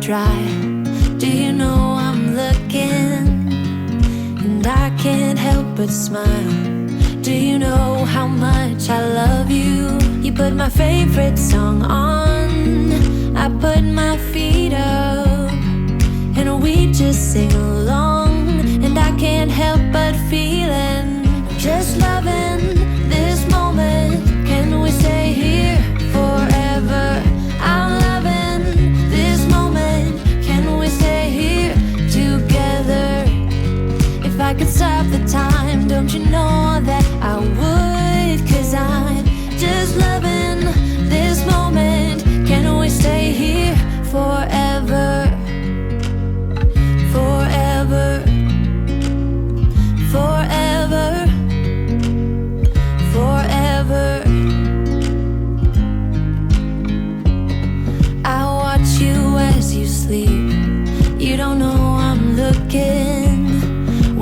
dry. Do you know I'm looking? And I can't help but smile. Do you know how much I love you? You put my favorite song on, I put my feet up, and we just sing along. And I can't help but feeling, just loving this moment. Can we stay here forever? I'm loving this moment. Can we stay here together? If I could stop the time, don't you know that I would? 'Cause I'm just loving this moment. Can we stay here forever? Forever, forever, forever. I watch you as you sleep. You don't know I'm looking.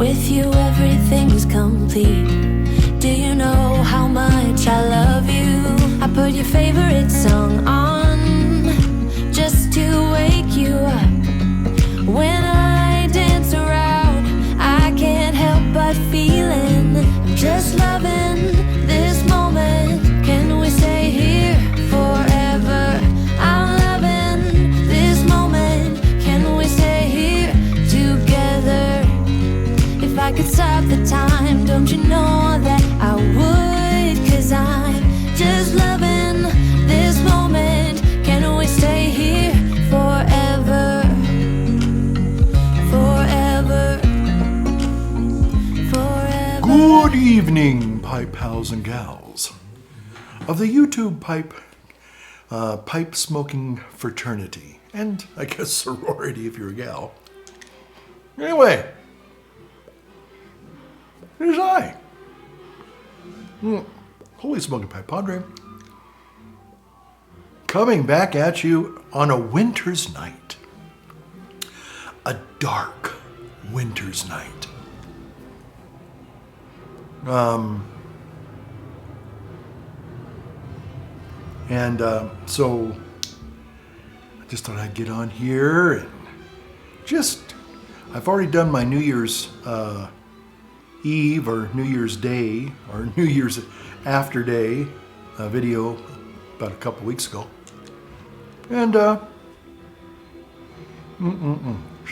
With you everything's complete. Do you know how much I love you? I put your favorite song on just to wake you up. When I dance around, I can't help but feeling, just loving this moment. Can we stay here forever? I'm loving this moment. Can we stay here together? If I could stop the time, don't you know that I would? 'Cause I'm just loving this moment. Can we stay here forever? Forever, forever. Good evening, pipe pals and gals of the YouTube pipe smoking fraternity, and I guess sorority if you're a gal. Anyway, here's I, Holy Smoking Pipe Padre, coming back at you on a winter's night. A dark winter's night. So I just thought I'd get on here and I've already done my New Year's Eve or New Year's Day or New Year's After Day video about a couple weeks ago. And so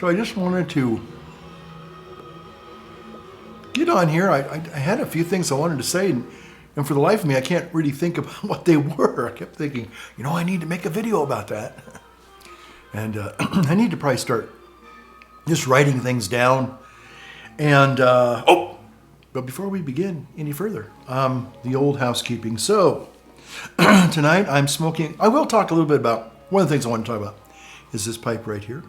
I just wanted to get on here. I had a few things I wanted to say, and for the life of me, I can't really think about what they were. I kept thinking, I need to make a video about that. And I need to probably start just writing things down. And, but before we begin any further, the old housekeeping. So, tonight I'm smoking. I will talk a little bit about, one of the things I want to talk about is this pipe right here.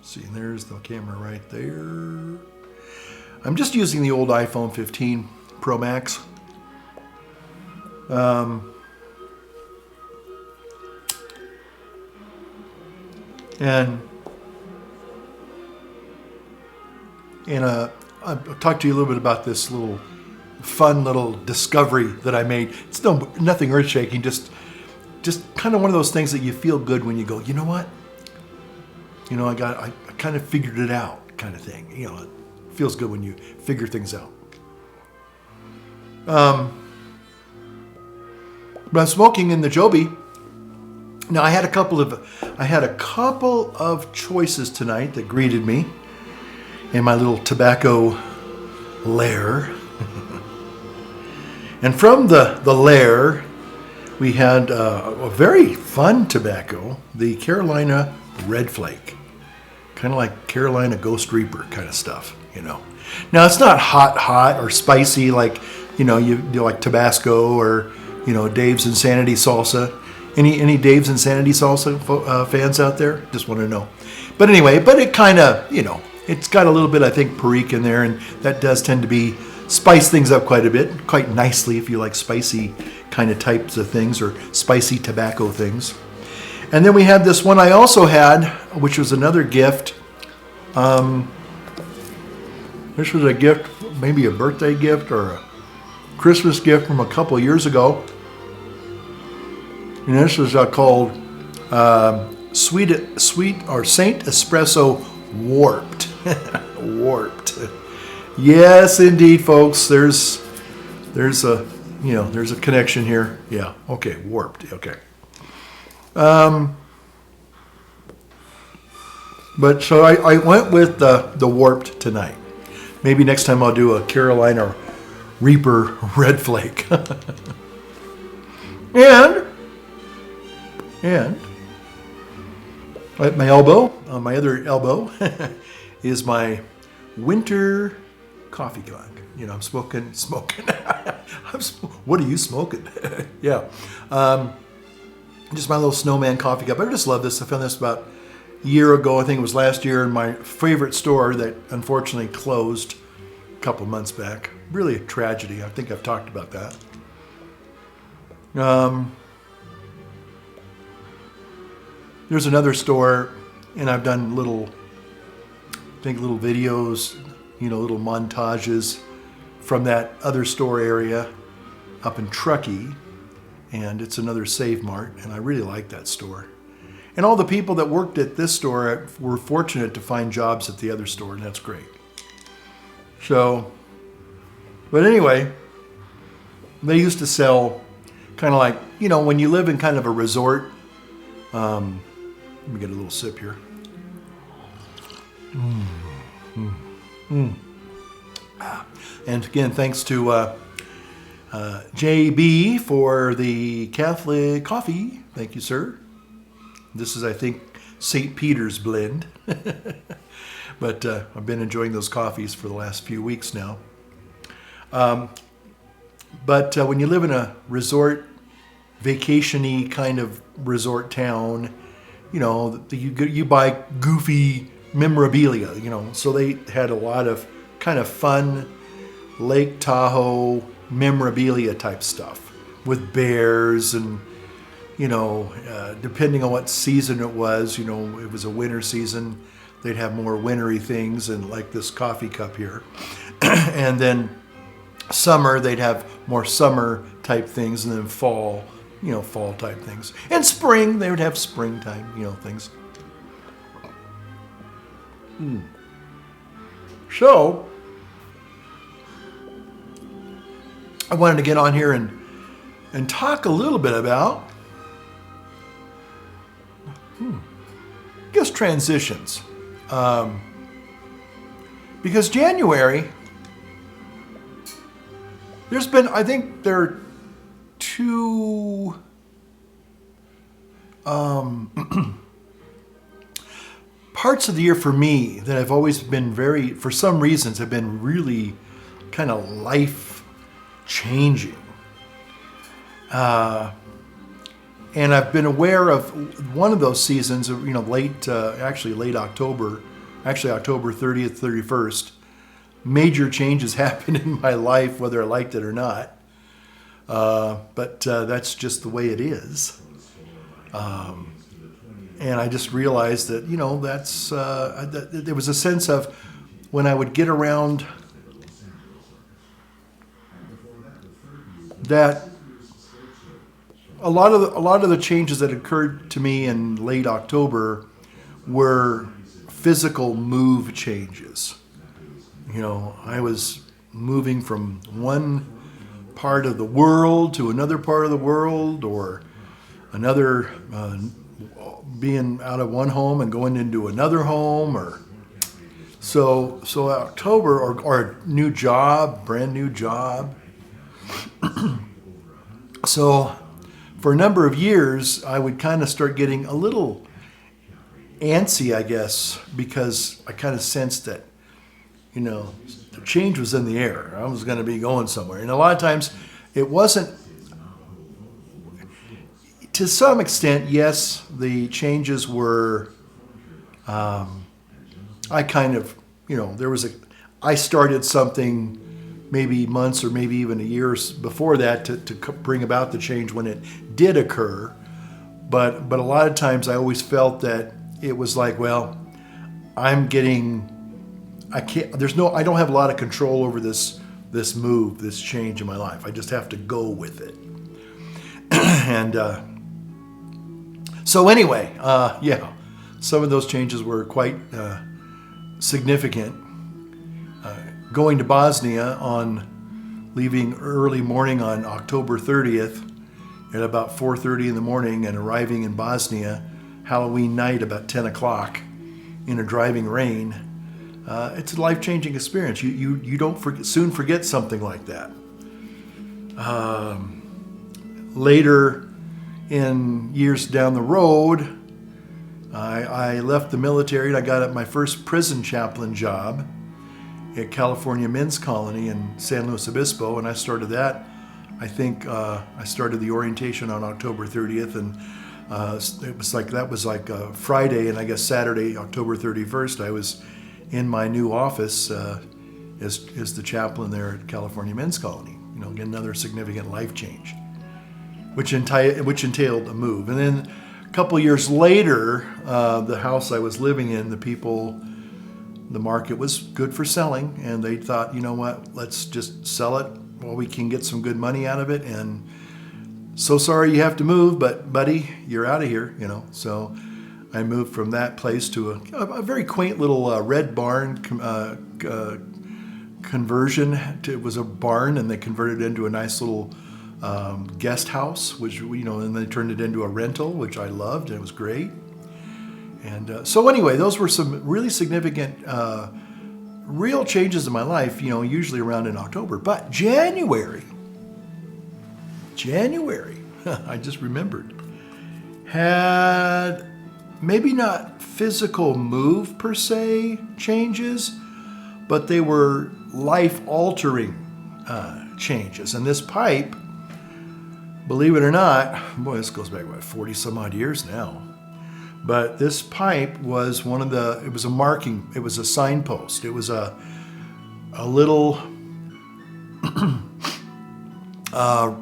See, there's the camera right there. I'm just using the old iPhone 15 Pro Max. I'll talk to you a little bit about this fun little discovery that I made. It's nothing earth-shaking, just kind of one of those things that you feel good when you go, you know what? I kind of figured it out, kind of thing. It feels good when you figure things out. But I'm smoking in the Joby. Now I had a couple of choices tonight that greeted me in my little tobacco lair. And from the lair, we had a very fun tobacco, the Carolina Red Flake. Kind of like Carolina Ghost Reaper kind of stuff, Now it's not hot or spicy like, you do like Tabasco or, Dave's Insanity Salsa. Any Dave's Insanity Salsa fans out there? Just want to know. But anyway, it kind of, it's got a little bit, I think, Perique in there, and that does tend to spice things up quite a bit, quite nicely if you like spicy kind of types of things or spicy tobacco things. And then we had this one I also had, which was another gift. This was a gift, maybe a birthday gift or a Christmas gift from a couple years ago. And this is called sweet or Saint Espresso Warped. Warped. Yes, indeed, folks. There's a there's a connection here. Yeah. Okay. Warped. Okay. But so I went with the Warped tonight. Maybe next time I'll do a Carolina Reaper Red Flake. and at my elbow, on my other elbow, is my winter coffee mug. I'm smoking. What are you smoking? Yeah. Just my little snowman coffee cup. I just love this. I found this about a year ago. I think it was last year in my favorite store that unfortunately closed a couple of months back. Really a tragedy. I think I've talked about that. There's another store, and I've done little videos, little montages from that other store area up in Truckee, and it's another Save Mart, and I really like that store. And all the people that worked at this store were fortunate to find jobs at the other store, and that's great. So, but anyway, they used to sell kind of like, when you live in kind of a resort. Let me get a little sip here. And again, thanks to JB for the Catholic coffee. Thank you, sir. This is, I think, St. Peter's blend. But I've been enjoying those coffees for the last few weeks now. But when you live in a resort, vacation-y kind of resort town, you buy goofy memorabilia, So they had a lot of kind of fun Lake Tahoe memorabilia type stuff with bears and, depending on what season it was, it was a winter season, they'd have more wintry things and like this coffee cup here. And then summer, they'd have more summer type things, and then fall, fall type things. And spring, they would have springtime, things. So, I wanted to get on here and talk a little bit about, transitions. Because January, I think there are two parts of the year for me that I've always been for some reasons, have been really kind of life changing. And I've been aware of one of those seasons, late October, October 30th, 31st. Major changes happened in my life, whether I liked it or not. But that's just the way it is. And I just realized that, there was a sense of when I would get around that a lot of the changes that occurred to me in late October were physical move changes. I was moving from one part of the world to another part of the world, or another, being out of one home and going into another home, or so October, or a new job, brand new job. So for a number of years, I would kind of start getting a little antsy, I guess, because I kind of sensed that, the change was in the air. I was going to be going somewhere. And a lot of times it wasn't, to some extent, yes, the changes were, I kind of, I started something maybe months or maybe even years before that to bring about the change when it did occur. But a lot of times I always felt that it was like, well, I don't have a lot of control over this move, this change in my life. I just have to go with it. And So anyway, yeah, some of those changes were quite significant. Going to Bosnia leaving early morning on October 30th at about 4:30 in the morning and arriving in Bosnia Halloween night about 10 o'clock in a driving rain. It's a life-changing experience. You don't soon forget something like that. Later in years down the road, I left the military and I got my first prison chaplain job at California Men's Colony in San Luis Obispo, and I started that. I think I started the orientation on October 30th, and that was like Friday, and I guess Saturday, October 31st, I was in my new office as the chaplain there at California Men's Colony. You know, again, another significant life change, which entailed a move. And then a couple years later, the house I was living in, the market was good for selling, and they thought, you know what, let's just sell it while we can get some good money out of it. And so sorry you have to move, but buddy, you're out of here, you know. So I moved from that place to a very quaint little red barn conversion. It was a barn, and they converted it into a nice little guest house, which, you know, and they turned it into a rental, which I loved, and it was great. And so anyway, those were some really significant, real changes in my life, you know, usually around in October. But January, I just remembered, had maybe not physical move per se changes, but they were life-altering changes. And this pipe, believe it or not, boy, this goes back, 40 some odd years now. But this pipe was it was a marking, it was a signpost. It was a little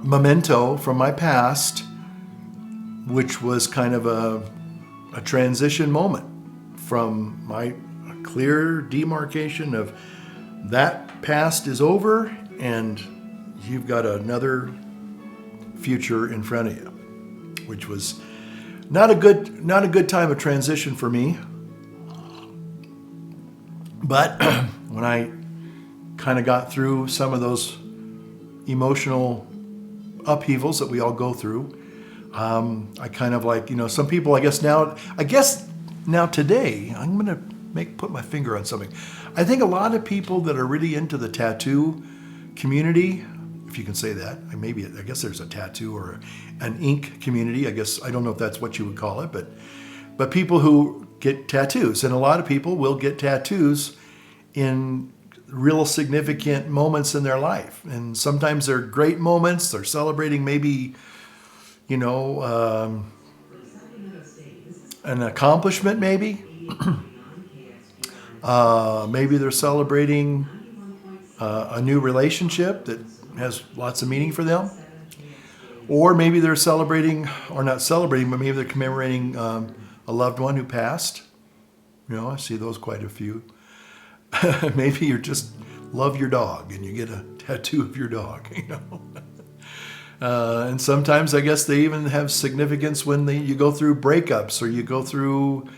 memento from my past, which was kind of a transition moment from my clear demarcation of that past is over and you've got another future in front of you, which was not a good time of transition for me. But when I kind of got through some of those emotional upheavals that we all go through, I kind of like, you know, some people, I guess now today, I'm going to put my finger on something. I think a lot of people that are really into the tattoo community, if you can say that, I guess there's a tattoo or an ink community. I guess, I don't know if that's what you would call it, but people who get tattoos, and a lot of people will get tattoos in real significant moments in their life. And sometimes they're great moments. They're celebrating maybe, you know, an accomplishment maybe. Maybe they're celebrating a new relationship that has lots of meaning for them. Or maybe they're celebrating, or not celebrating, but maybe they're commemorating a loved one who passed. You know, I see those quite a few. Maybe you just love your dog and you get a tattoo of your dog, you know. And sometimes I guess they even have significance when you go through breakups or you go through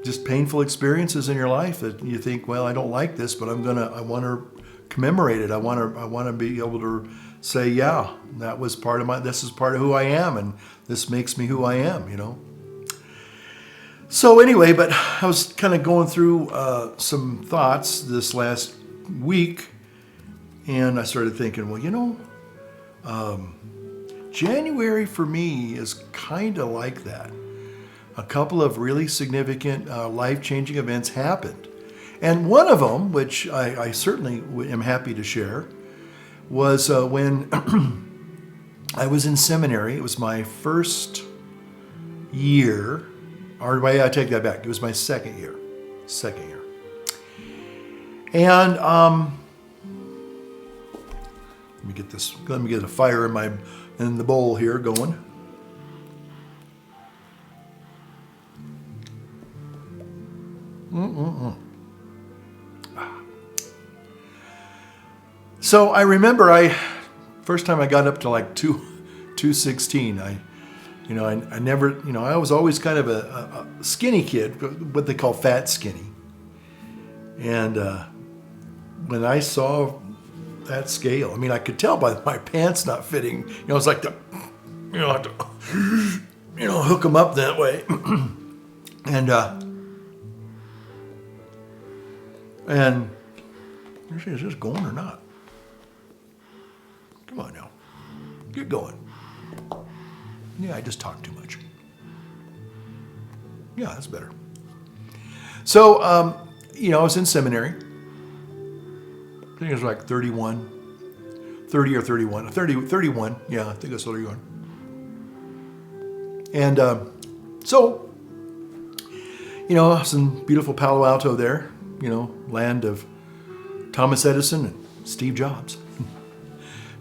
just painful experiences in your life that you think, well, I don't like this, but I want to commemorate it. I want to be able to say, yeah, this is part of who I am, and this makes me who I am, you know. So anyway, but I was kind of going through some thoughts this last week, and I started thinking, well, you know, January for me is kind of like that. A couple of really significant life-changing events happened. And one of them, which I certainly am happy to share, was when I was in seminary. It was my first year, or I take that back. It was my second year. And let me get a fire in the bowl here going. So I remember first time I got up to like 216, I never, I was always kind of a skinny kid, what they call fat skinny. And when I saw that scale, I could tell by my pants not fitting. It's like have to, hook them up that way. And is this going or not? Come on now, get going. Yeah, I just talk too much. Yeah, that's better. So, I was in seminary. I think it was like 30 or 31. 31. Yeah, I think it was 31. And so, I was in beautiful Palo Alto there, land of Thomas Edison and Steve Jobs.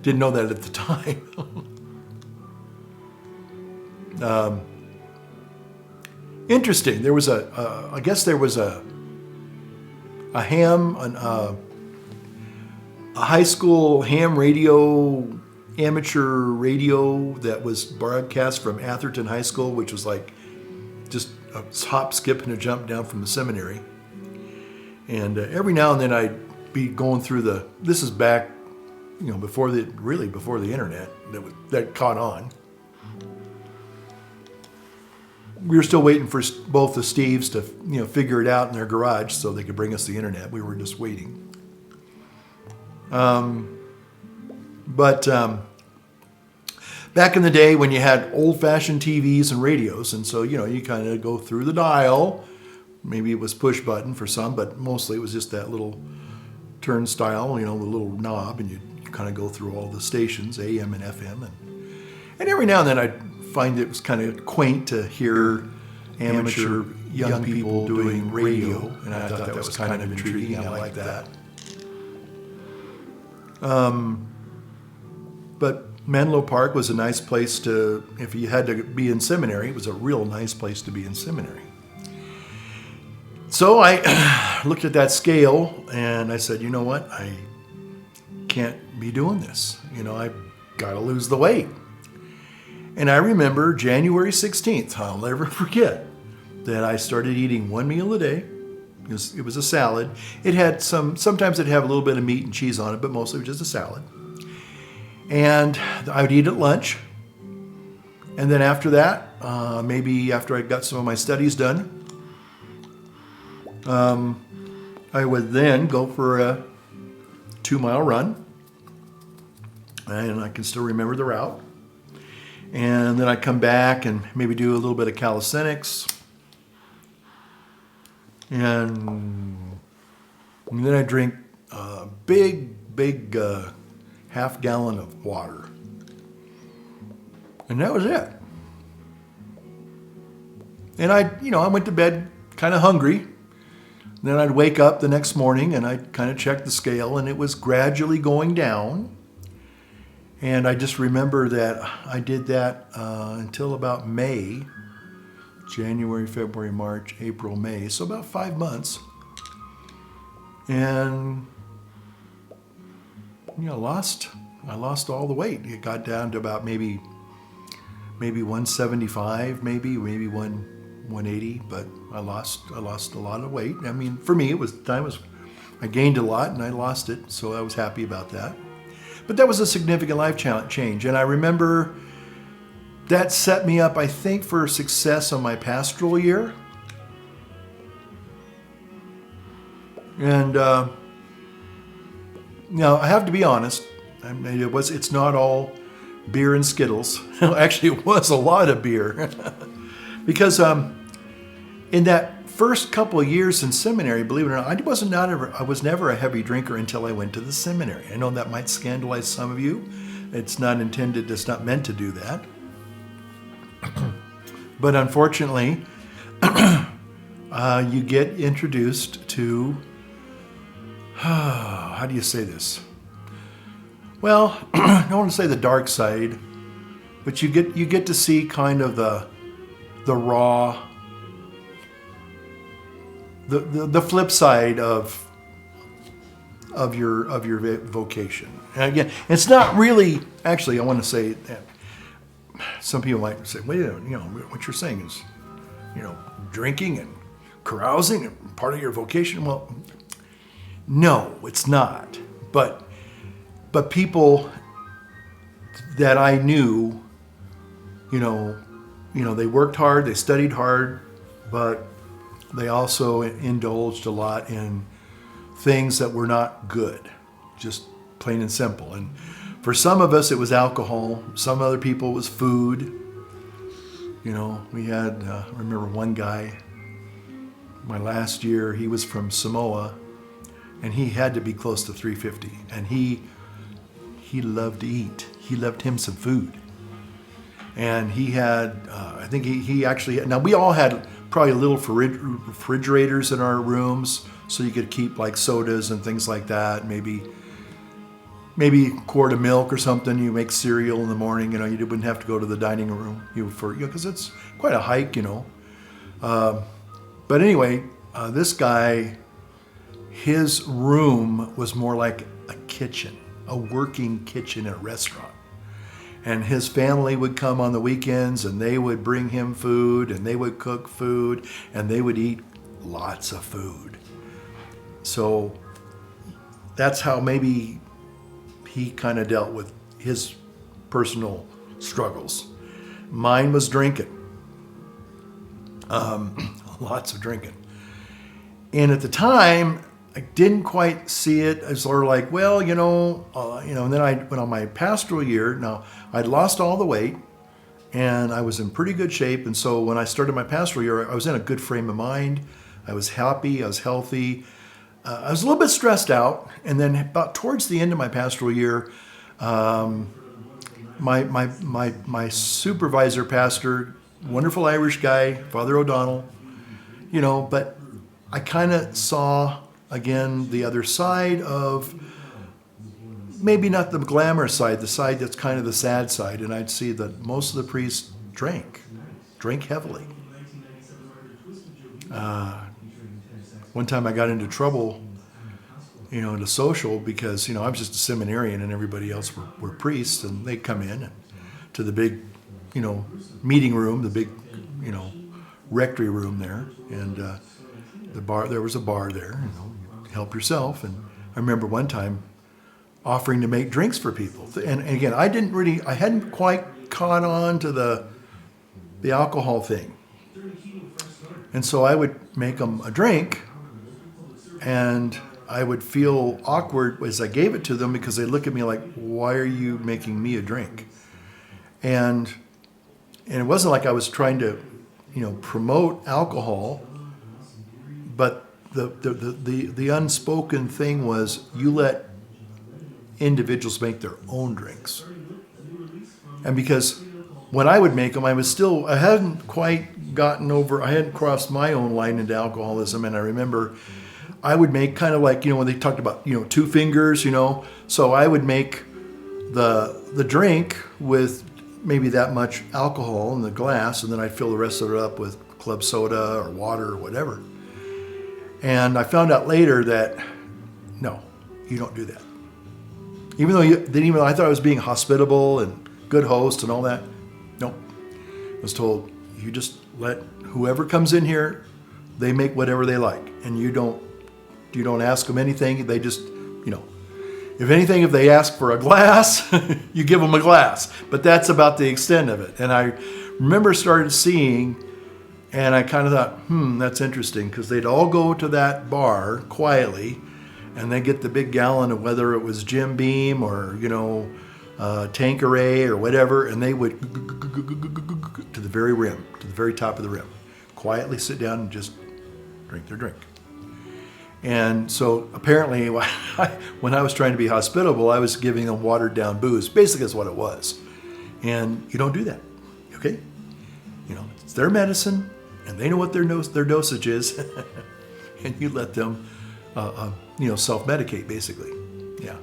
Didn't know that at the time. Interesting. There was I guess there was a high school ham radio, amateur radio that was broadcast from Atherton High School, which was like just a hop, skip, and a jump down from the seminary. And every now and then I'd be going through this is back, before the internet that caught on. We were still waiting for both the Steves to, figure it out in their garage so they could bring us the internet. We were just waiting. But back in the day when you had old-fashioned TVs and radios, and so, you kind of go through the dial. Maybe it was push button for some, but mostly it was just that little turnstile, the little knob, and you kind of go through all the stations, AM and FM. And every now and then I'd find it was kind of quaint to hear amateur young people doing radio, and I thought that was kind of intriguing. I liked that. But Menlo Park was a nice place if you had to be in seminary, it was a real nice place to be in seminary. So I looked at that scale and I said, you know what? I can't be doing this. I've got to lose the weight. And I remember January 16th, I'll never forget, that I started eating one meal a day. It was a salad. It had sometimes it'd have a little bit of meat and cheese on it, but mostly it was just a salad. And I would eat at lunch. And then after that, maybe after I got some of my studies done, I would then go for a 2-mile run. And I can still remember the route. And then I'd come back and maybe do a little bit of calisthenics. And then I'd drink a big half gallon of water. And that was it. And I went to bed kind of hungry. Then I'd wake up the next morning and I'd kind of check the scale, and it was gradually going down. And I just remember that I did that until about May, January, February, March, April, May. So about 5 months. And I lost all the weight. It got down to about maybe 175, maybe 180, but I lost a lot of weight. For me, I gained a lot and I lost it, so I was happy about that. But that was a significant life change, and I remember that set me up, I think, for success on my pastoral year. And now I have to be honest. It's not all beer and Skittles. Actually, it was a lot of beer, because in that first couple of years in seminary, believe it or not, I was never a heavy drinker until I went to the seminary. I know that might scandalize some of you. It's not meant to do that. But unfortunately, you get introduced to, how do you say this? Well, I don't want to say the dark side, but you get to see kind of the raw, the flip side of your vocation. And again, it's not really, actually, I want to say that some people might say, wait a minute, what you're saying is, drinking and carousing and part of your vocation. Well, no, it's not. But people that I knew, they worked hard, they studied hard, but they also indulged a lot in things that were not good, just plain and simple. And for some of us, it was alcohol. Some other people, it was food. We had, I remember one guy, my last year, he was from Samoa, and he had to be close to 350. And he loved to eat. He loved him some food. And he had, I think he actually, now we all had probably little refrigerators in our rooms, so you could keep like sodas and things like that, maybe a quart of milk or something. You make cereal in the morning, you wouldn't have to go to the dining room because it's quite a hike, But anyway, this guy, his room was more like a kitchen, a working kitchen in a restaurant. And his family would come on the weekends and they would bring him food and they would cook food and they would eat lots of food. So that's how maybe he kind of dealt with his personal struggles. Mine was drinking. Lots of drinking. And at the time, I didn't quite see it. I was sort of like, well, and then I went on my pastoral year. Now, I'd lost all the weight and I was in pretty good shape. And so when I started my pastoral year, I was in a good frame of mind. I was happy. I was healthy. I was a little bit stressed out. And then about towards the end of my pastoral year, my supervisor pastor, wonderful Irish guy, Father O'Donnell, but I kind of saw, again, the other side of, maybe not the glamorous side, the side that's kind of the sad side. And I'd see that most of the priests drank heavily. One time I got into trouble, into social because, I was just a seminarian and everybody else were priests, and they'd come in to the big, meeting room, the big, rectory room there. And the bar, there was a bar there, help yourself. And I remember one time offering to make drinks for people. And again, I hadn't quite caught on to the alcohol thing. And so I would make them a drink, and I would feel awkward as I gave it to them because they look at me like, why are you making me a drink? And it wasn't like I was trying to, promote alcohol, but the unspoken thing was, you let individuals make their own drinks. And because when I would make them, I hadn't quite I hadn't crossed my own line into alcoholism. And I remember I would make kind of like, when they talked about, 2 fingers, so I would make the drink with maybe that much alcohol in the glass, and then I'd fill the rest of it up with club soda or water or whatever. And I found out later that, no, you don't do that. Even though I thought I was being hospitable and good host and all that, no. I was told, you just let whoever comes in here, they make whatever they like. And you don't ask them anything. They just, if anything, if they ask for a glass, you give them a glass. But that's about the extent of it. And I remember started seeing, and I kind of thought, that's interesting, because they'd all go to that bar quietly, and they get the big gallon of whether it was Jim Beam or, Tanqueray or whatever, and they would to the very rim, to the very top of the rim, quietly sit down and just drink their drink. And so apparently when I was trying to be hospitable, I was giving them watered down booze. Basically that's what it was. And you don't do that, okay? It's their medicine, and they know what their dosage is, and you let them, self-medicate, basically. Yeah,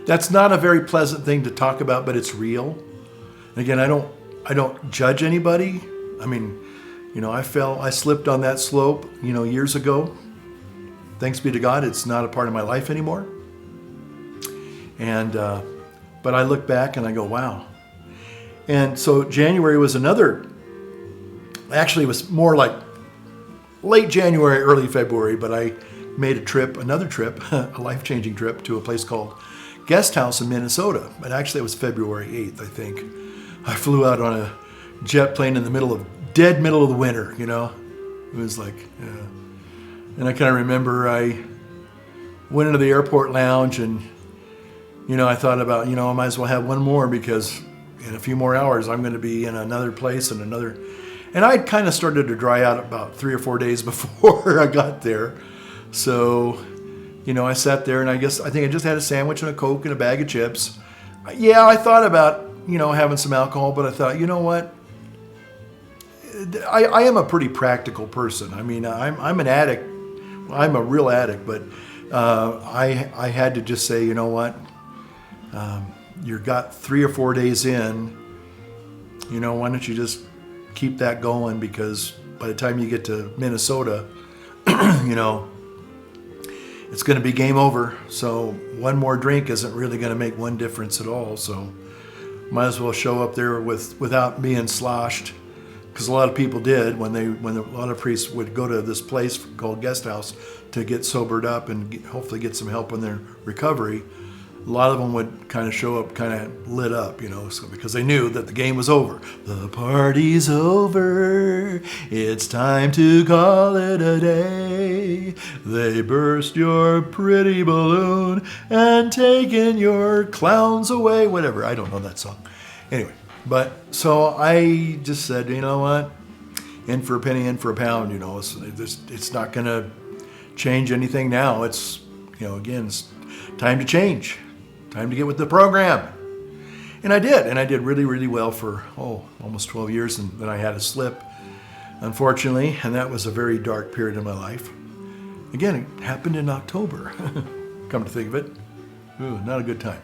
that's not a very pleasant thing to talk about, but it's real. And again, I don't judge anybody. I mean, I slipped on that slope, years ago. Thanks be to God, it's not a part of my life anymore. And but I look back and I go, wow. And so January was actually it was more like late January, early February, but I made another trip, a life-changing trip to a place called Guest House in Minnesota. And actually it was February 8th, I think. I flew out on a jet plane in the middle of the winter, you know. It was like, and I kind of remember I went into the airport lounge and, you know, I thought about, you know, I might as well have one more because in a few more hours I'm going to be in another place and I'd kind of started to dry out about 3 or 4 days before I got there. So, you know, I sat there and I think I just had a sandwich and a Coke and a bag of chips. Yeah, I thought about, you know, having some alcohol, but I thought, you know what? I am a pretty practical person. I mean, I'm an addict. I'm a real addict, but I had to just say, you know what? You got 3 or 4 days in. You know, why don't you just keep that going? Because by the time you get to Minnesota, you know, it's going to be game over. So one more drink isn't really going to make one difference at all. So might as well show up there without being sloshed. Because a lot of people did when a lot of priests would go to this place called Guest House to get sobered up and hopefully get some help in their recovery. A lot of them would kind of show up kind of lit up, you know, so because they knew that the game was over. The party's over. It's time to call it a day. They burst your pretty balloon and taken your clowns away. Whatever. I don't know that song. Anyway. But so I just said, you know what, in for a penny, in for a pound, you know, it's not going to change anything now. It's, you know, again, it's time to change, time to get with the program. And I did really, really well for, almost 12 years. And then I had a slip, unfortunately, and that was a very dark period in my life. Again, it happened in October, come to think of it. Ooh, not a good time.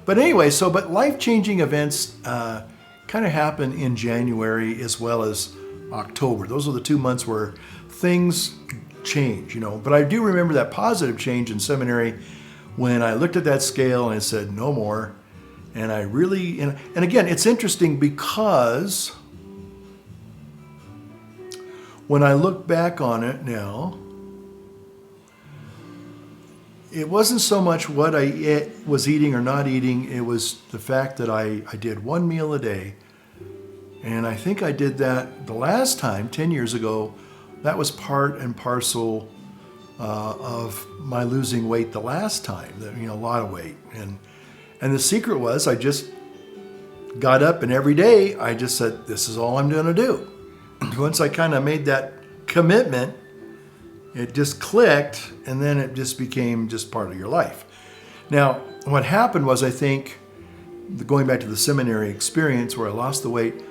But anyway, but life-changing events kind of happen in January as well as October. Those are the 2 months where things change, you know. But I do remember that positive change in seminary when I looked at that scale and I said, no more. And I really, and again, it's interesting because when I look back on it now, it wasn't so much what I was eating or not eating. It was the fact that I did one meal a day. And I think I did that the last time, 10 years ago. That was part and parcel of my losing weight the last time, a lot of weight. And the secret was I just got up and every day I just said, this is all I'm going to do. Once I kind of made that commitment, it just clicked, and then it just became just part of your life. Now, what happened was, I think, going back to the seminary experience where I lost the weight,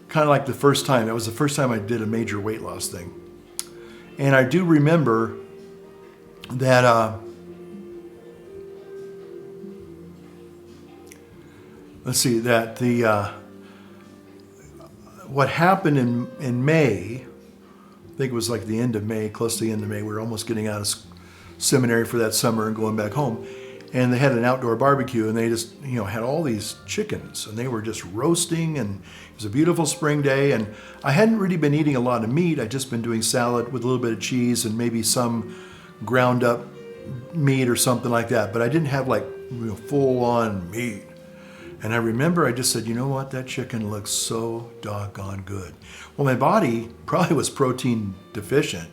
kind of like the first time. That was the first time I did a major weight loss thing. And I do remember that, what happened in May, I think it was like the end of May, close to the end of May. We were almost getting out of seminary for that summer and going back home. And they had an outdoor barbecue and they just, had all these chickens and they were just roasting, and it was a beautiful spring day. And I hadn't really been eating a lot of meat. I'd just been doing salad with a little bit of cheese and maybe some ground up meat or something like that. But I didn't have like full on meat. And I remember I just said, you know what, that chicken looks so doggone good. Well, my body probably was protein deficient.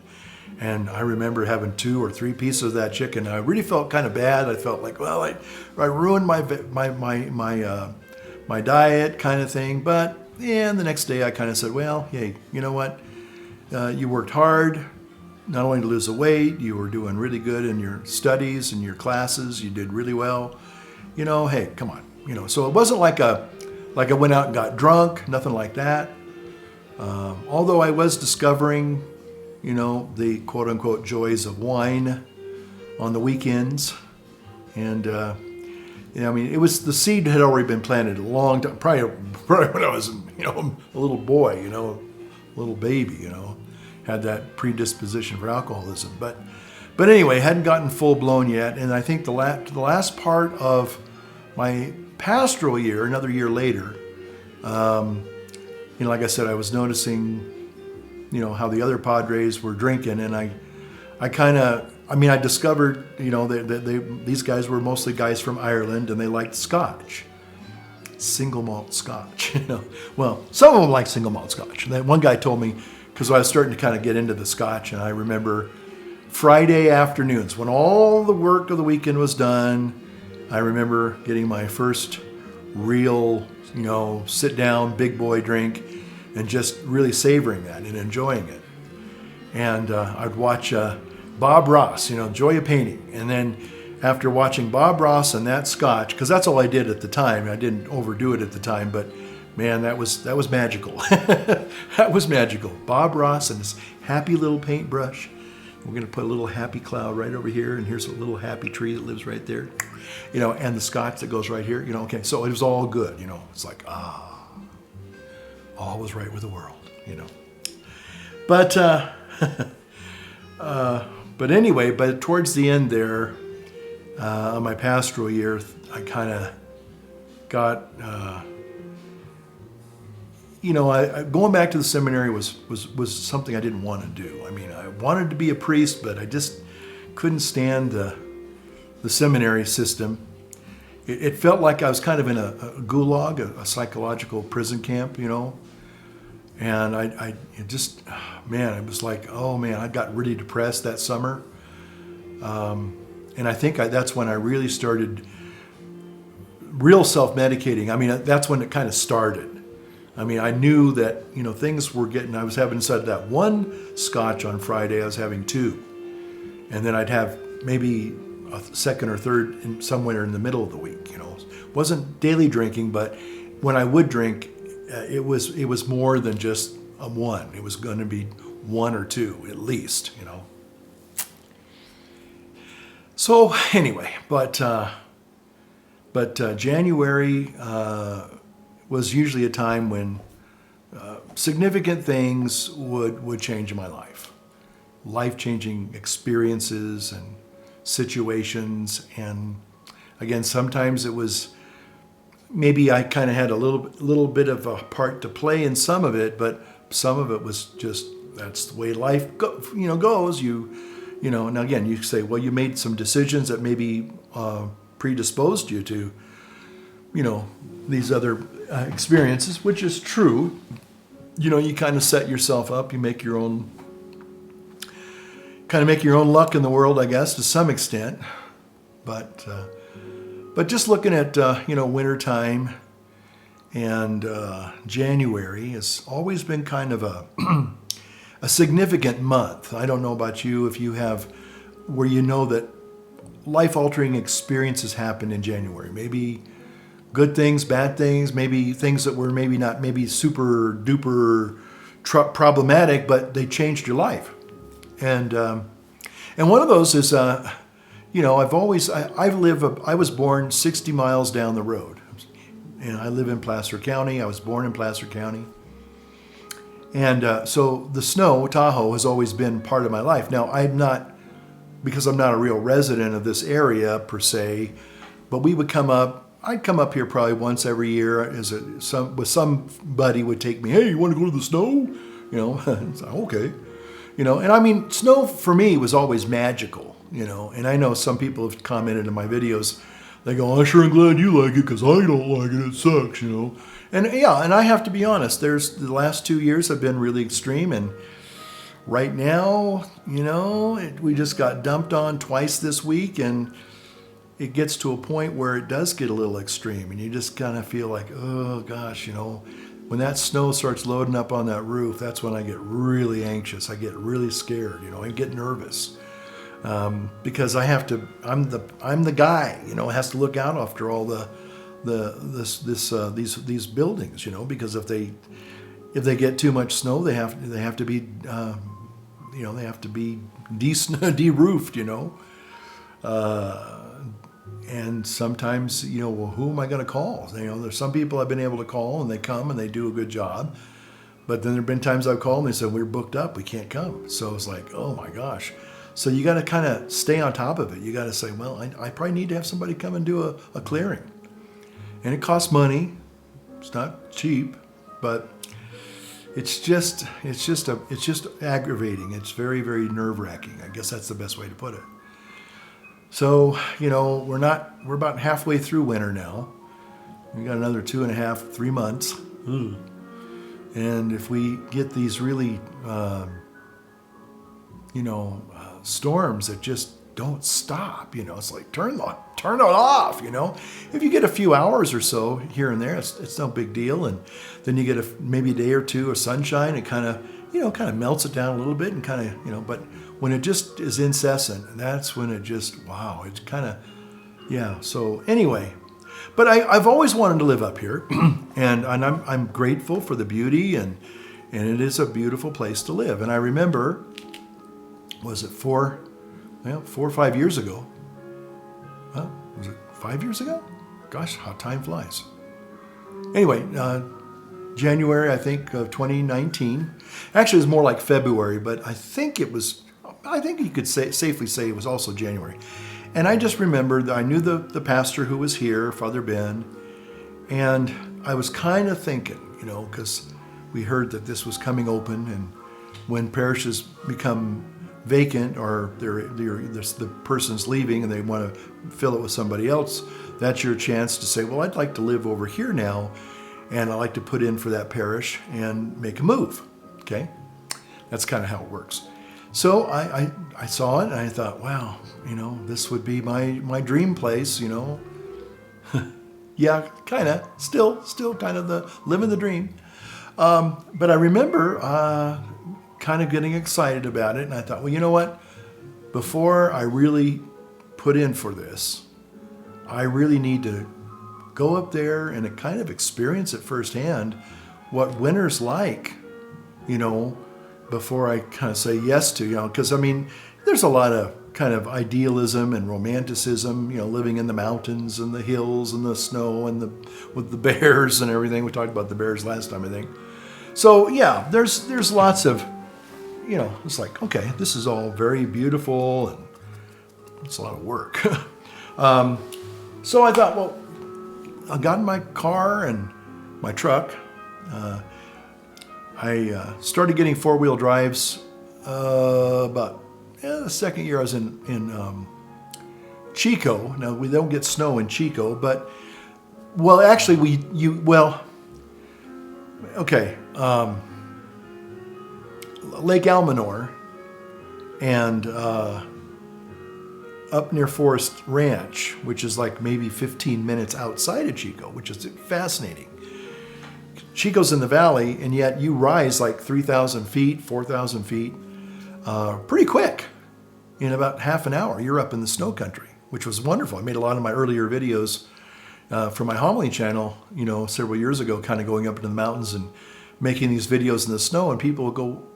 And I remember having 2 or 3 pieces of that chicken. I really felt kind of bad. I felt like, well, I ruined my diet kind of thing. But yeah, and the next day I kind of said, well, hey, you know what? You worked hard, not only to lose the weight, you were doing really good in your studies and your classes. You did really well. Hey, come on. So it wasn't like I went out and got drunk, nothing like that. Although I was discovering, the quote unquote joys of wine on the weekends. And, it was, the seed had already been planted a long time, probably when I was, a little boy, a little baby, had that predisposition for alcoholism. But anyway, hadn't gotten full blown yet. And I think the last part of My pastoral year, another year later, like I said, I was noticing, how the other Padres were drinking, and I discovered, these guys were mostly guys from Ireland, and they liked Scotch, single malt Scotch. Well, some of them like single malt Scotch. And then one guy told me, because I was starting to kind of get into the Scotch, and I remember Friday afternoons when all the work of the weekend was done. I remember getting my first real, sit down, big boy drink, and just really savoring that and enjoying it. And I'd watch Bob Ross, Joy of Painting. And then after watching Bob Ross and that Scotch, because that's all I did at the time. I didn't overdo it at the time, but man, that was magical. That was magical. Bob Ross and his happy little paintbrush. We're going to put a little happy cloud right over here, and here's a little happy tree that lives right there. And the Scotch that goes right here. Okay, so it was all good. It's like, all was right with the world. But but anyway, but towards the end there, on my pastoral year, I kind of got, going back to the seminary was something I didn't want to do. I wanted to be a priest, but I just couldn't stand the seminary system. It felt like I was kind of in a gulag, a psychological prison camp, And it was like, oh man, I got really depressed that summer. And I think that's when I really started real self-medicating. That's when it kind of started. I knew that, things were I was having said that one Scotch on Friday, I was having two. And then I'd have maybe a second or third somewhere in the middle of the week, Wasn't daily drinking, but when I would drink, it was more than just a one. It was going to be one or two at least, So anyway, but January was usually a time when significant things would change in my life. Life-changing experiences and situations, and again, sometimes it was maybe I kind of had a little bit of a part to play in some of it, but some of it was just that's the way life goes. And again, you say, well, you made some decisions that maybe predisposed you to, these other experiences, which is true. You kind of set yourself up. You make your own luck in the world, I guess, to some extent. But just looking at wintertime and January has always been kind of a significant month. I don't know about you, if you have where that life-altering experiences happen in January. Maybe good things, bad things, maybe things that were maybe super duper problematic, but they changed your life. And one of those is, I was born 60 miles down the road. And I live in Placer County. I was born in Placer County. And so the snow, Tahoe, has always been part of my life. Now, because I'm not a real resident of this area per se, but I'd come up here probably once every year somebody would take me, hey, you want to go to the snow? It's like, okay. And snow for me was always magical, and I know some people have commented in my videos, they go, I sure am glad you like it because I don't like it sucks, And yeah, and I have to be honest, the last 2 years have been really extreme, and right now, we just got dumped on twice this week, and it gets to a point where it does get a little extreme, and you just kind of feel like, oh gosh, when that snow starts loading up on that roof, that's when I get really anxious. I get really scared, I get nervous. Because I'm the guy, has to look out after all these buildings, because if they get too much snow, they have to be de-roofed, and sometimes, well, who am I going to call? There's some people I've been able to call and they come and they do a good job. But then there've been times I've called and they said, we're booked up, we can't come. So it's like, oh my gosh. So you got to kind of stay on top of it. You got to say, well, I probably need to have somebody come and do a clearing. and it costs money. It's not cheap, but it's just aggravating. It's very, very nerve-wracking. I guess that's the best way to put it. So, we're about halfway through winter now. We got another 2.5, 3 months. Ugh. And if we get these really, storms that just don't stop, it's like turn it off, If you get a few hours or so here and there, it's no big deal. And then you get maybe a day or two of sunshine. It kind of melts it down a little bit and kind of, but when it just is incessant, that's when it just, wow, it's kind of, yeah. So anyway, but I've always wanted to live up here, and I'm grateful for the beauty, and it is a beautiful place to live. And I remember, was it 4 or 5 years ago? Well, was it 5 years ago? Gosh, how time flies. Anyway, January, I think, of 2019. Actually, it was more like February, but I think you could safely say it was also January. And I just remembered that I knew the pastor who was here, Father Ben, and I was kind of thinking, because we heard that this was coming open, and when parishes become vacant or the person's leaving and they want to fill it with somebody else, that's your chance to say, well, I'd like to live over here now, and I'd like to put in for that parish and make a move. Okay? That's kind of how it works. So I saw it and I thought, wow, this would be my dream place, Yeah, kind of, still kind of living the dream. But I remember kind of getting excited about it, and I thought, well, you know what? Before I really put in for this, I really need to go up there and kind of experience it firsthand, what winter's like, before I kind of say yes to, because there's a lot of kind of idealism and romanticism, living in the mountains and the hills and the snow and with the bears and everything. We talked about the bears last time, I think. So yeah, there's lots of, it's like, okay, this is all very beautiful and it's a lot of work. So I thought, well, I got in my car and my truck. I started getting four-wheel drives about the second year I was in Chico. Now, we don't get snow in Chico, but, well, actually, Lake Almanor and up near Forest Ranch, which is like maybe 15 minutes outside of Chico, which is fascinating. Chico's in the valley, and yet you rise like 3,000 feet, 4,000 feet, pretty quick. In about half an hour, you're up in the snow country, which was wonderful. I made a lot of my earlier videos for my homily channel, several years ago, kind of going up into the mountains and making these videos in the snow, and people would go,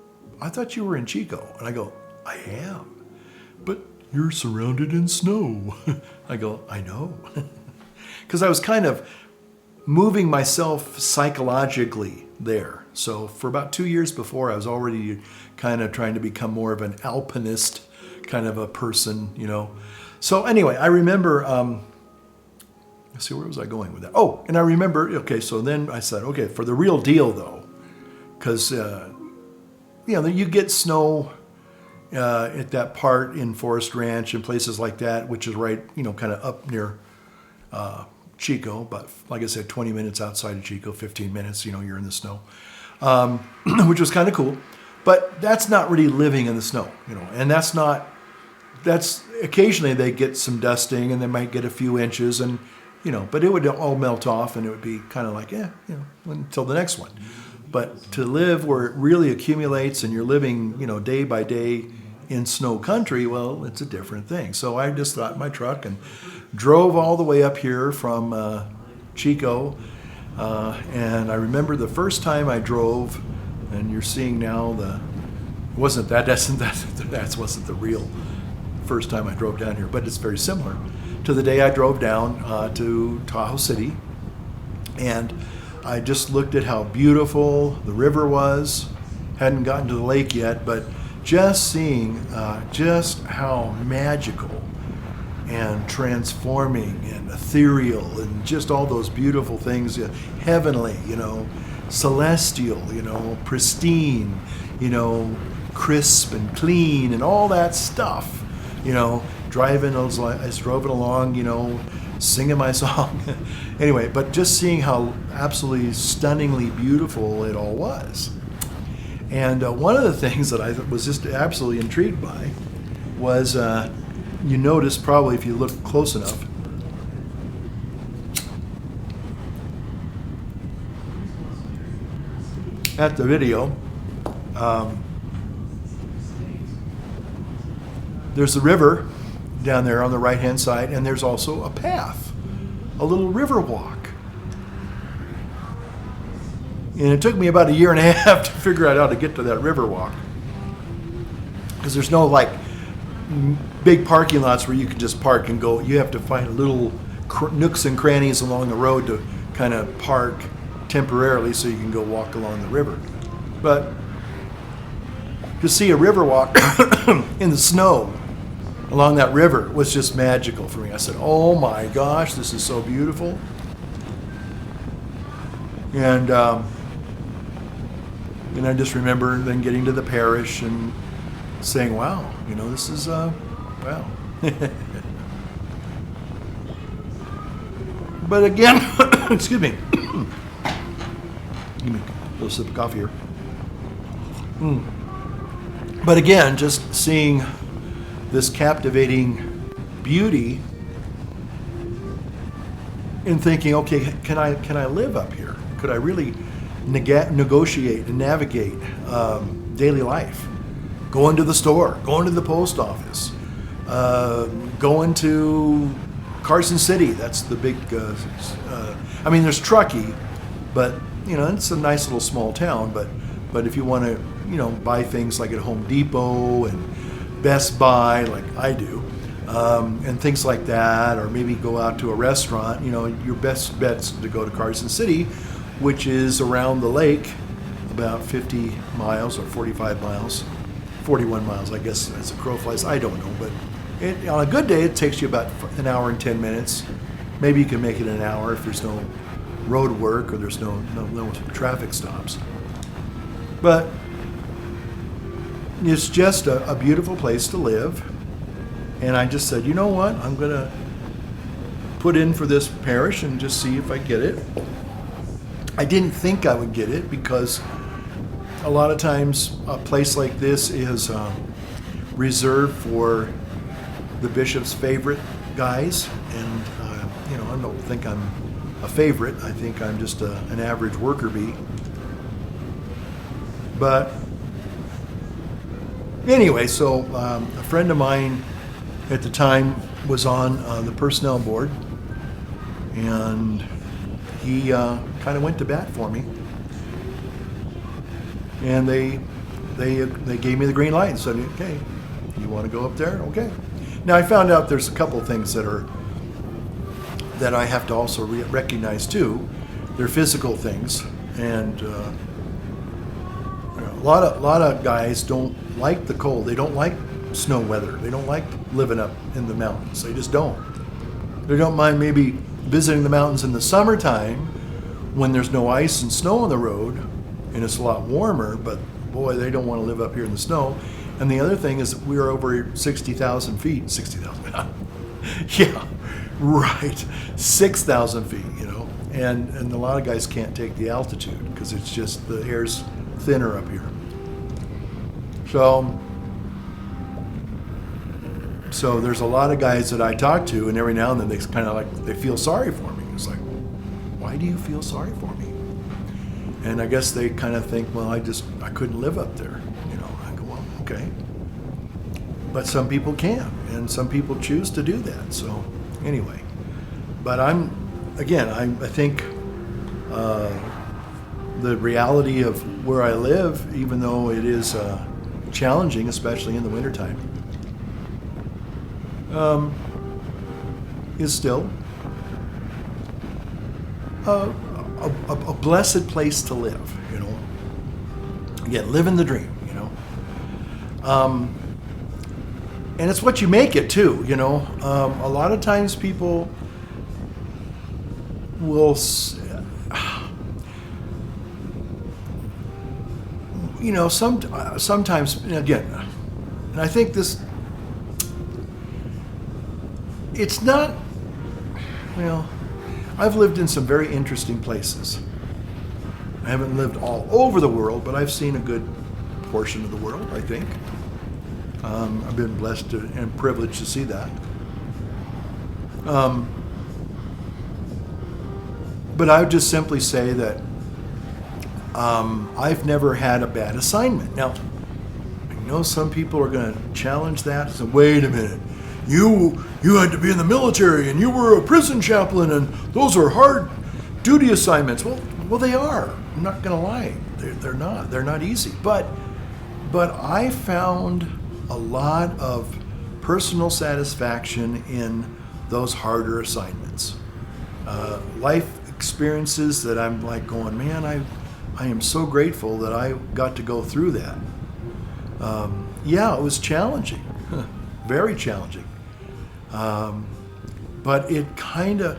I thought you were in Chico. And I go, I am, but you're surrounded in snow. I go, I know. Because I was kind of moving myself psychologically there. So for about 2 years before, I was already kind of trying to become more of an alpinist kind of a person, So anyway, I remember, let's see, where was I going with that? Oh, and I remember, okay, so then I said, okay, for the real deal though, because, you get snow at that part in Forest Ranch and places like that, which is right, kind of up near Chico, but like I said, 20 minutes outside of Chico, 15 minutes, you're in the snow, which was kind of cool. But that's not really living in the snow, and that's occasionally they get some dusting and they might get a few inches and, but it would all melt off and it would be kind of like, until the next one. But to live where it really accumulates and you're living, day by day in snow country, well, it's a different thing. So I just got in my truck and drove all the way up here from Chico. And I remember the first time I drove, and you're seeing now that wasn't the real first time I drove down here, but it's very similar to the day I drove down to Tahoe City. And I just looked at how beautiful the river was. Hadn't gotten to the lake yet, but just seeing just how magical and transforming and ethereal and just all those beautiful things, heavenly, celestial, pristine, crisp and clean and all that stuff, driving, I was driving along, singing my song. Anyway, but just seeing how absolutely stunningly beautiful it all was. And one of the things that I was just absolutely intrigued by was, you notice probably if you look close enough, at the video, there's a river down there on the right-hand side, and there's also a path, a little river walk. And it took me about a year and a half to figure out how to get to that river walk, because there's no big parking lots where you can just park and go. You have to find little nooks and crannies along the road to kind of park temporarily so you can go walk along the river. But to see a river walk in the snow along that river was just magical for me. I said, oh my gosh, this is so beautiful. And I just remember then getting to the parish and saying, wow, this is, wow. But again, excuse me. Give me a little sip of coffee here. But again, just seeing this captivating beauty and thinking, okay, can I live up here? Could I really negotiate and navigate daily life? Going to the store, going to the post office, going to Carson City. That's the big, there's Truckee, but, it's a nice little small town. But if you want to, buy things like at Home Depot and Best Buy, like I do, and things like that, or maybe go out to a restaurant, your best bet's to go to Carson City, which is around the lake, about 50 miles or 45 miles. 41 miles, I guess, as a crow flies. I don't know, but on a good day, it takes you about an hour and 10 minutes. Maybe you can make it an hour if there's no road work or there's no traffic stops. But it's just a beautiful place to live. And I just said, you know what? I'm going to put in for this parish and just see if I get it. I didn't think I would get it because a lot of times a place like this is reserved for the bishop's favorite guys, and I don't think I'm a favorite. I think I'm just an average worker bee. But anyway, so a friend of mine at the time was on the personnel board, and he kind of went to bat for me. And they gave me the green light and said, okay, you want to go up there? Okay. Now I found out there's a couple of things that I have to also recognize too. They're physical things, and a lot of guys don't like the cold. They don't like snow weather. They don't like living up in the mountains. They just don't. They don't mind maybe visiting the mountains in the summertime when there's no ice and snow on the road, and it's a lot warmer, but boy, they don't want to live up here in the snow. And the other thing is we're over 60,000 feet. 60,000, yeah, right, 6,000 feet, and a lot of guys can't take the altitude because it's just the air's thinner up here. So there's a lot of guys that I talk to, and every now and then they kind of they feel sorry for me. It's like, why do you feel sorry for me? And I guess they kind of think, well, I couldn't live up there. I go, well, okay. But some people can, and some people choose to do that. So anyway, but I think the reality of where I live, even though it is challenging, especially in the wintertime, is still a blessed place to live, Again, living the dream, And it's what you make it too, you know. A lot of times people will, you know, sometimes, again, and I think this, it's not, well, I've lived in some very interesting places. I haven't lived all over the world, but I've seen a good portion of the world, I think. I've been blessed and privileged to see that. But I would just simply say that I've never had a bad assignment. Now, I know some people are going to challenge that and say, wait a minute, you had to be in the military and you were a prison chaplain and those are hard duty assignments. Well, they are. I'm not going to lie. They're not. They're not easy. But I found a lot of personal satisfaction in those harder assignments. Life experiences that I'm like going, man, I am so grateful that I got to go through that. Yeah, it was challenging, very challenging. But it kind of,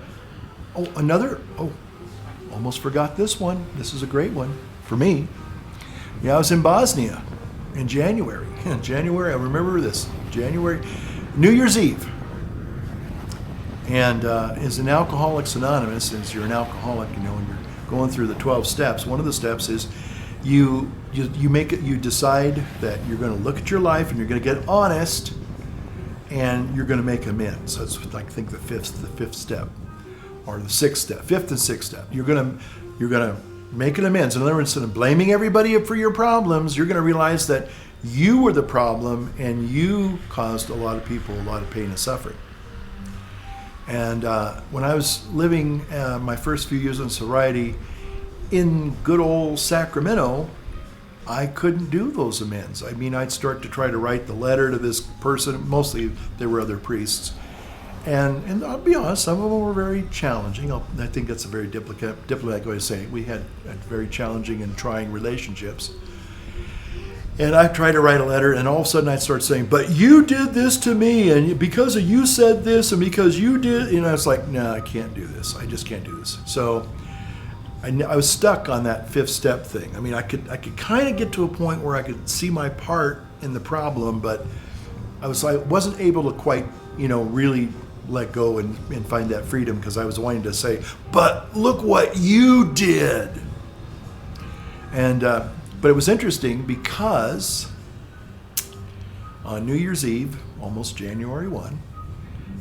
almost forgot this one. This is a great one for me. Yeah, I was in Bosnia in January. January, I remember this. January, New Year's Eve. And as an Alcoholics Anonymous, as you're an alcoholic, you know, when you're going through the 12 steps, one of the steps is you decide that you're going to look at your life and you're going to get honest and you're going to make amends. So it's like, I think the fifth step, or the sixth step, fifth and sixth step. You're going to make an amends. In other words, instead of blaming everybody for your problems, you're going to realize that you were the problem and you caused a lot of people a lot of pain and suffering. And when I was living my first few years in sobriety in good old Sacramento, I couldn't do those amends. I mean, I'd start to try to write the letter to this person. Mostly they were other priests. And I'll be honest, some of them were very challenging. I think that's a very diplomatic way of saying it. We had very challenging and trying relationships. And I tried to write a letter, and all of a sudden I'd start saying, but you did this to me, and because of you said this, and because you did, you know, it's like, no, I can't do this. I just can't do this. So I was stuck on that fifth step thing. I mean, I could kind of get to a point where I could see my part in the problem, but I wasn't able to quite, you know, really let go and find that freedom, because I was wanting to say, but look what you did. And but it was interesting because on New Year's Eve, almost January 1,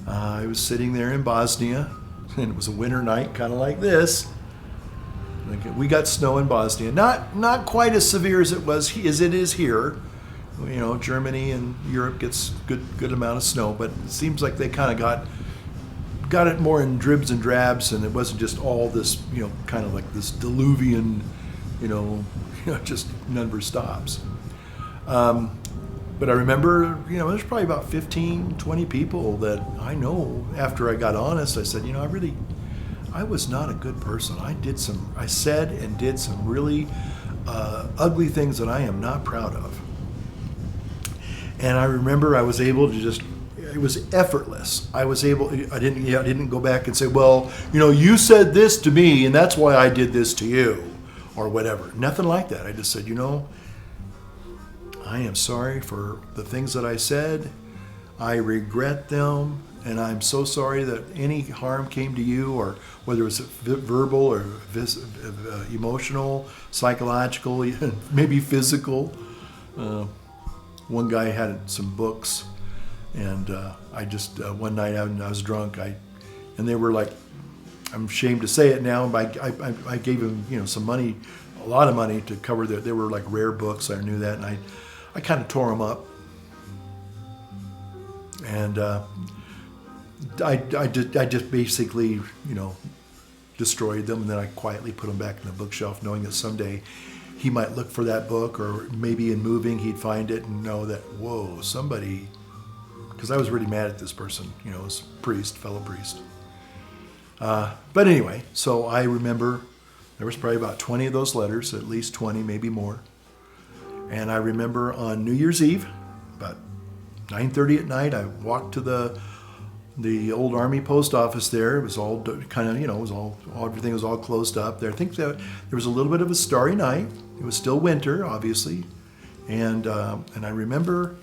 I was sitting there in Bosnia, and it was a winter night, kind of like this. We got snow in Bosnia, not quite as severe as it is here. You know, Germany and Europe gets good amount of snow, but it seems like they kind of got it more in dribs and drabs, and it wasn't just all this, you know, kind of like this diluvian, you know, just never stops. But I remember, you know, there's probably about 15, 20 people that I know after I got honest, I said, you know, I was not a good person. I said and did some really ugly things that I am not proud of. And I remember I was able to just, it was effortless. I didn't go back and say, well, you know, you said this to me and that's why I did this to you, or whatever. Nothing like that. I just said, you know, I am sorry for the things that I said. I regret them, and I'm so sorry that any harm came to you, or whether it was verbal or emotional, psychological, maybe physical. One guy had some books, and I just one night I was drunk. And they were like, I'm ashamed to say it now, but I gave him, you know, some money, a lot of money to cover they were like rare books. I knew that, and I kind of tore them up, and I just basically, you know, destroyed them, and then I quietly put them back in the bookshelf, knowing that someday he might look for that book, or maybe in moving he'd find it and know that, whoa, somebody, because I was really mad at this person, you know, as fellow priest. But anyway, so I remember there was probably about 20 of those letters, at least 20, maybe more. And I remember on New Year's Eve, about 9:30 at night, I walked to the old Army post office there. It was all kind of, it was all, everything was all closed up there. I think that there was a little bit of a starry night. It was still winter, obviously. And I remember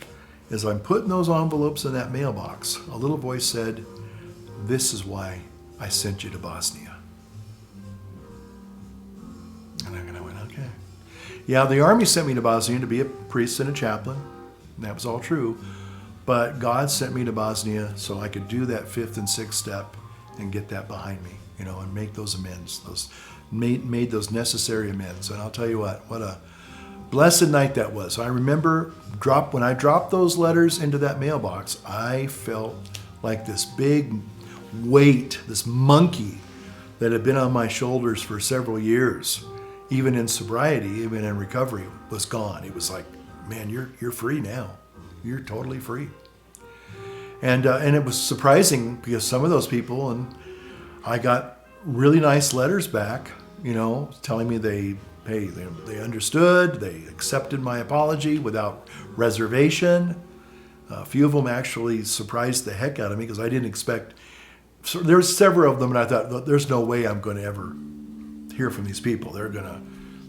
as I'm putting those envelopes in that mailbox, a little voice said, "This is why I sent you to Bosnia." And I went, okay. Yeah, the Army sent me to Bosnia to be a priest and a chaplain. And that was all true. But God sent me to Bosnia so I could do that 5th and 6th step and get that behind me, and make those amends, made those necessary amends. And I'll tell you what a blessed night that was. I remember when I dropped those letters into that mailbox, I felt like this big weight, this monkey that had been on my shoulders for several years, even in sobriety, even in recovery, was gone. It was like, man, you're free now. You're totally free. And it was surprising because some of those people, and I got really nice letters back, telling me they understood, they accepted my apology without reservation. A few of them actually surprised the heck out of me because I didn't expect. So there were several of them, and I thought, there's no way I'm going to ever hear from these people.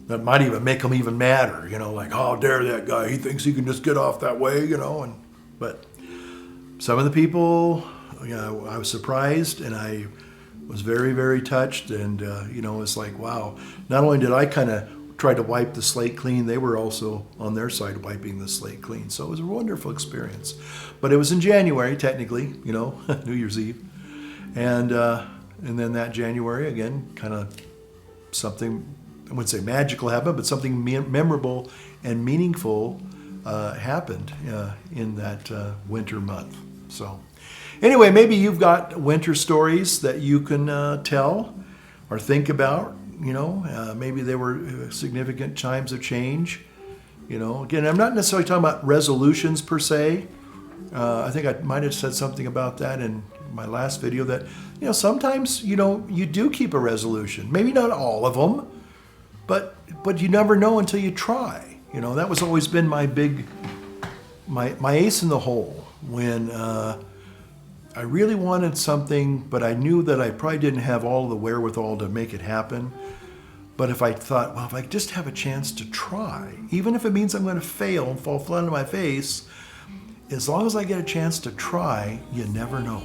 That might even make them even madder, like, how dare that guy? He thinks he can just get off that way, But some of the people, I was surprised, and I was very, very touched, and it's like, wow. Not only did I kind of try to wipe the slate clean, they were also on their side wiping the slate clean. So it was a wonderful experience. But it was in January, technically, New Year's Eve, and then that January again, kind of something. I wouldn't say magical happened, but something memorable and meaningful happened in that winter month. So anyway, maybe you've got winter stories that you can tell or think about. Maybe they were significant times of change. Again, I'm not necessarily talking about resolutions per se. I think I might have said something about that in my last video that, sometimes, you do keep a resolution. Maybe not all of them. But you never know until you try. That was always been my ace in the hole when I really wanted something, but I knew that I probably didn't have all the wherewithal to make it happen. But if I thought, well, if I just have a chance to try, even if it means I'm going to fail and fall flat on my face, as long as I get a chance to try, you never know,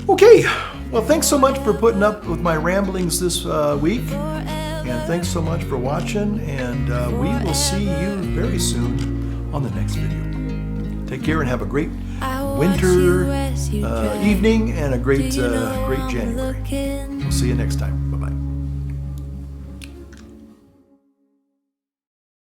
Okay, well, thanks so much for putting up with my ramblings this week. And thanks so much for watching. And we will see you very soon on the next video. Take care and have a great winter evening and a great January. We'll see you next time. Bye-bye.